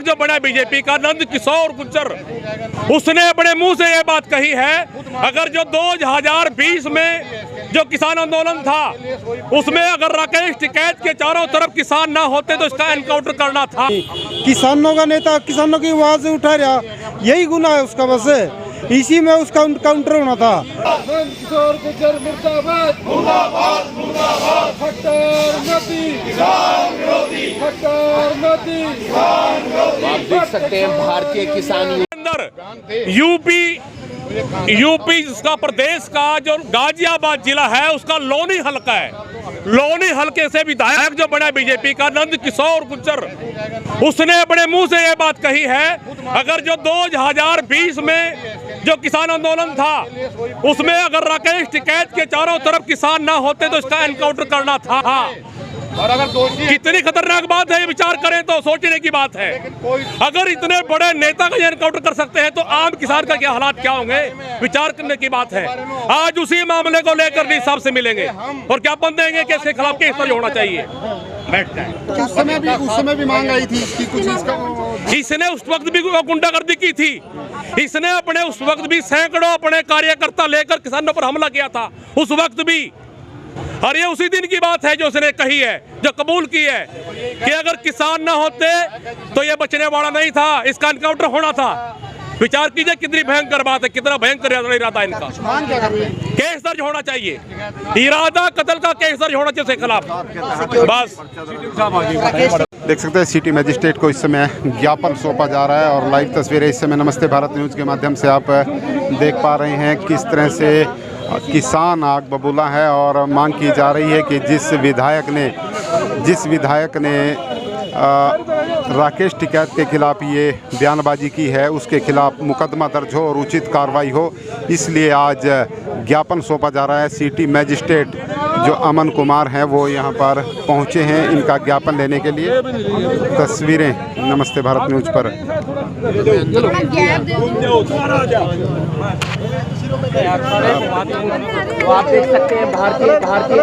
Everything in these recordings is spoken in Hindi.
जो बना बीजेपी का नंद किशोर गुर्जर, उसने अपने मुंह से ये बात कही है, अगर जो 2020 में जो किसान आंदोलन था उसमें अगर राकेश टिकैत के चारों तरफ किसान ना होते तो इसका एनकाउंटर करना था। किसानों का नेता किसानों की आवाज उठा रहा, यही गुनाह है उसका, बस इसी में उसका काउंटर होना था। किशोर गुर्जर मुर्दाबाद, मुर्दाबाद, मुर्दाबाद, खट्टर मोदी, किसान विरोधी, खट्टर मोदी, किसान विरोधी। आप देख सकते हैं भारतीय किसान अंदर यूपी जिसका प्रदेश का जो गाजियाबाद जिला है उसका लोनी हलका है, लोनी हलके से विधायक जो बना बीजेपी का नंद किशोर गुर्जर, उसने अपने मुंह से ये बात कही है, अगर जो 2020 में जो किसान आंदोलन था उसमें अगर राकेश टिकैत के चारों तरफ किसान ना होते तो इसका एनकाउंटर करना था। और अगर दोषी कितनी खतरनाक बात है, ये विचार करें तो सोचने की बात है। अगर इतने बड़े नेता का एनकाउंटर कर सकते हैं तो आम किसान का क्या हालात क्या होंगे, विचार करने की बात है। आज उसी मामले को लेकर डी साहब से मिलेंगे और ज्ञापन देंगे कि इसके खिलाफ केस दर्ज होना चाहिए। उस समय भी मांग आई थी कि कुछ इसने उस वक्त भी गुंडागर्दी की थी, इसने अपने उस वक्त भी सैकड़ों अपने कार्यकर्ता लेकर किसानों पर हमला किया था उस वक्त भी। और ये उसी दिन की बात है जो उसने कही है, जो कबूल की है कि अगर किसान ना होते तो ये बचने वाला नहीं था, इसका एनकाउंटर होना था। विचार कीजिए कितनी भयंकर बात है, कितना भयंकर इरादा इनका। केस दर्ज होना चाहिए, इरादा कत्ल का केस दर्ज होना चाहिए उसके खिलाफ। बस देख सकते हैं सिटी मजिस्ट्रेट को इस समय ज्ञापन सौंपा जा रहा है और लाइव तस्वीरें इस समय नमस्ते भारत न्यूज़ के माध्यम से आप देख पा रहे हैं किस तरह से किसान आग बबूला है और मांग की जा रही है कि जिस विधायक ने राकेश टिकैत के खिलाफ ये बयानबाजी की है उसके खिलाफ मुकदमा दर्ज हो और उचित कार्रवाई हो, इसलिए आज ज्ञापन सौंपा जा रहा है। सिटी मजिस्ट्रेट जो अमन कुमार हैं वो यहाँ पर पहुँचे हैं इनका ज्ञापन लेने के लिए। तस्वीरें नमस्ते भारत न्यूज़ पर। तो आप देख सकते हैं भारतीय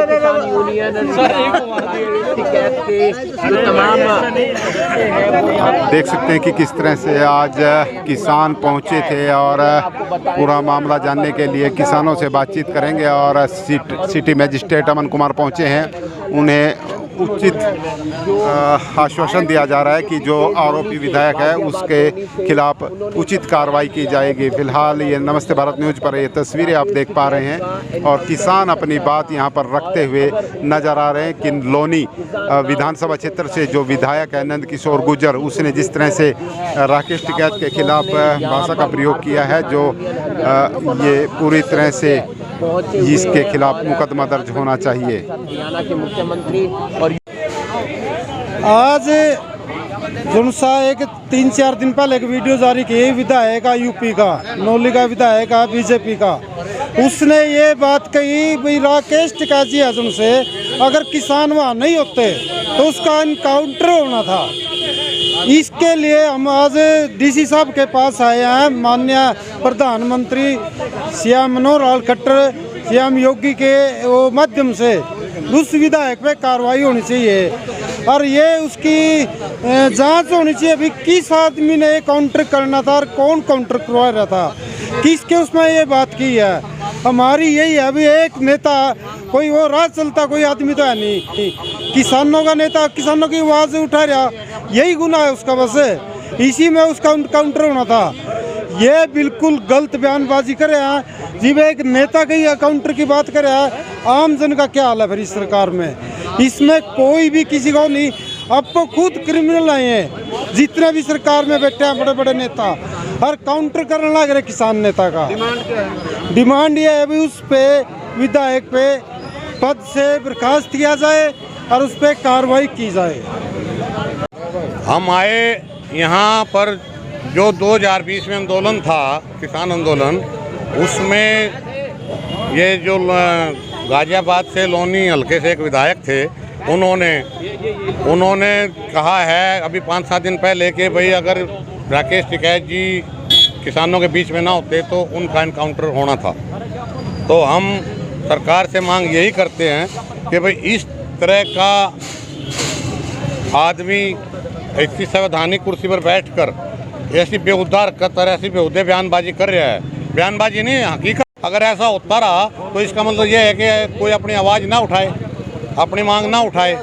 किसान यूनियन टिकैत के जो तमाम आप देख सकते हैं कि किस तरह से आज किसान पहुंचे थे और पूरा मामला जानने के लिए किसानों से बातचीत करेंगे और सिटी मजिस्ट्रेट अमन कुमार पहुंचे हैं, उन्हें उचित आश्वासन दिया जा रहा है कि जो आरोपी विधायक है उसके खिलाफ उचित कार्रवाई की जाएगी। फिलहाल ये नमस्ते भारत न्यूज़ पर ये तस्वीरें आप देख पा रहे हैं और किसान अपनी बात यहां पर रखते हुए नज़र आ रहे हैं कि लोनी विधानसभा क्षेत्र से जो विधायक है नंद किशोर गुर्जर, उसने जिस तरह से राकेश टिकैत के खिलाफ भाषा का प्रयोग किया है जो ये पूरी तरह से इसके खिलाफ मुकदमा दर्ज होना चाहिए। हरियाणा के मुख्यमंत्री और आज जुनसा एक 3-4 दिन पहले एक वीडियो जारी की विधायक का यूपी का नौली का विधायक का बीजेपी का, उसने ये बात कही भाई राकेश टिकैत जी हजम से अगर किसान वहाँ नहीं होते तो उसका एनकाउंटर होना था। इसके लिए हम आज डीसी साहब के पास आए हैं, माननीय प्रधानमंत्री श्याम मनोहर लाल खट्टर श्याम योगी के वो माध्यम से उस विधायक पे कार्रवाई होनी चाहिए और ये उसकी जांच होनी चाहिए। अभी किस आदमी ने काउंटर करना था और कौन काउंटर करवा रहा था, किसके उसमें ये बात की है। हमारी यही है, अभी एक नेता कोई वो राह चलता कोई आदमी तो है नहीं, किसानों का नेता किसानों की आवाज़ उठा रहा, यही गुनाह है उसका, बस इसी में उसका काउंटर होना था। ये बिल्कुल गलत बयानबाजी करे हैं, जब एक नेता की काउंटर की बात करे हैं, आम जन का क्या हाल है फिर इस सरकार में। इसमें कोई भी किसी को नहीं, अब तो खुद क्रिमिनल आए हैं जितने भी सरकार में बैठे हैं बड़े बड़े नेता, और काउंटर करने लग रहे किसान नेता का। डिमांड ये है भी उस पे विधायक पे पद से बर्खास्त किया जाए और उस पर कार्रवाई की जाए। हम आए यहाँ पर जो 2020 में आंदोलन था, किसान आंदोलन, उसमें ये जो गाजियाबाद से लोनी हल्के से एक विधायक थे, उन्होंने कहा है अभी 5-7 दिन पहले कि भाई अगर राकेश टिकैत जी किसानों के बीच में ना होते तो उनका एनकाउंटर होना था। तो हम सरकार से मांग यही करते हैं कि भाई इस तरह का आदमी ऐसी संवैधानिक कुर्सी पर बैठकर ऐसी बेहुदा हरकत और ऐसी बेहुदे बयानबाजी कर रहा है। बयानबाजी नहीं, हकीकत। अगर ऐसा होता रहा तो इसका मतलब ये है कि कोई अपनी आवाज़ ना उठाए, अपनी मांग ना उठाए।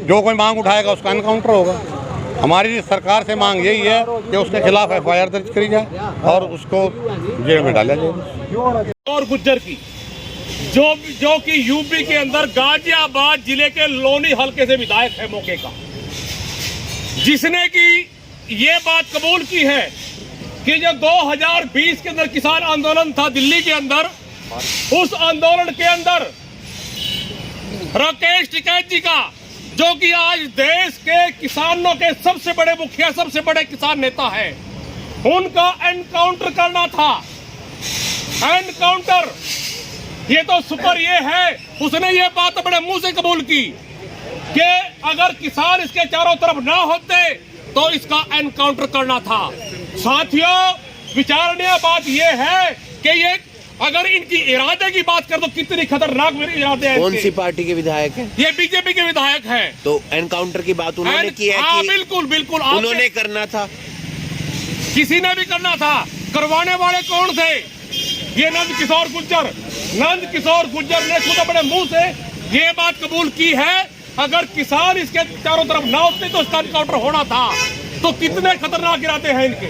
जो कोई मांग उठाएगा उसका एनकाउंटर होगा। हमारी सरकार से मांग यही है कि उसके खिलाफ FIR दर्ज करी जाए और उसको जेल में डाला जाए। और गुज्जर की जो कि यूपी के अंदर गाजियाबाद जिले के लोनी हलके से विधायक है मौके का, जिसने की ये बात कबूल की है कि जो 2020 के अंदर किसान आंदोलन था दिल्ली के अंदर, उस आंदोलन के अंदर राकेश टिकैत जी का, जो कि आज देश के किसानों के सबसे बड़े मुखिया, सबसे बड़े किसान नेता है, उनका एनकाउंटर करना था। एनकाउंटर, ये तो सुपर ये है, उसने ये बात अपने मुंह से कबूल की कि अगर किसान इसके चारों तरफ ना होते तो इसका एनकाउंटर करना था। साथियों, विचारणीय बात यह है कि ये अगर इनकी इरादे की बात कर तो कितनी खतरनाक इरादे हैं। कौन सी पार्टी के विधायक हैं? ये बीजेपी के विधायक हैं। तो एनकाउंटर की बात उन्होंने की है हाँ, कि बिल्कुल बिल्कुल उन्होंने करना था, किसी ने भी करना था। करवाने वाले कौन थे? ये नंद किशोर गुज्जर। नंद किशोर गुज्जर ने खुद अपने मुंह से ये बात कबूल की है, अगर किसान इसके चारों तरफ ना होते तो इसका एनकाउंटर होना था। तो कितने खतरनाक इरादे हैं इनके।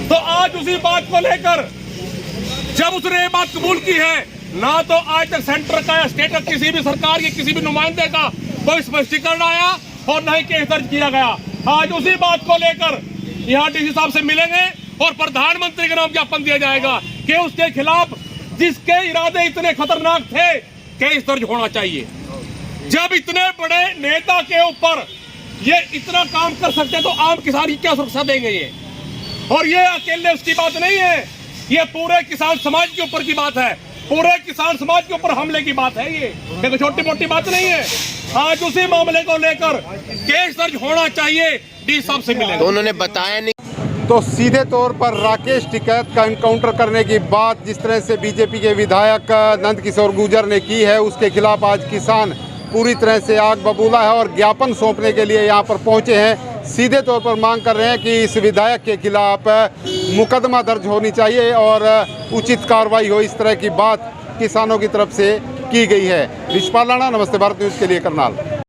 तो आज उसी बात को लेकर जब उसने ये बात कबूल की है, ना तो आज तक सेंटर का या स्टेट का किसी भी सरकार के किसी भी नुमाइंदे का कोई स्पष्टीकरण आया और न ही केस दर्ज किया गया। आज उसी बात को लेकर यहाँ डीसी साहब से मिलेंगे और प्रधानमंत्री के नाम ज्ञापन दिया जाएगा कि उसके खिलाफ जिसके इरादे इतने खतरनाक थे केस दर्ज होना चाहिए। जब इतने बड़े नेता के ऊपर ये इतना काम कर सकते तो आम किसान की क्या सुरक्षा देंगे ये? और ये अकेले उसकी बात नहीं है, ये पूरे किसान समाज के ऊपर की बात है। पूरे किसान समाज के ऊपर हमले की बात है। ये देखो छोटी मोटी बात नहीं है। आज उसी मामले को लेकर केस दर्ज होना चाहिए। डी साहब से मिलेंगे। तो उन्होंने बताया नहीं। तो सीधे तौर पर राकेश टिकैत का एनकाउंटर करने की बात जिस तरह से बीजेपी के विधायक नंद किशोर गुर्जर ने की है, उसके खिलाफ आज किसान पूरी तरह से आग बबूला है और ज्ञापन सौंपने के लिए यहाँ पर पहुँचे हैं। सीधे तौर पर मांग कर रहे हैं कि इस विधायक के खिलाफ मुकदमा दर्ज होनी चाहिए और उचित कार्रवाई हो। इस तरह की बात किसानों की तरफ से की गई है। रिशपाल राणा, नमस्ते भारत न्यूज़ के लिए करनाल।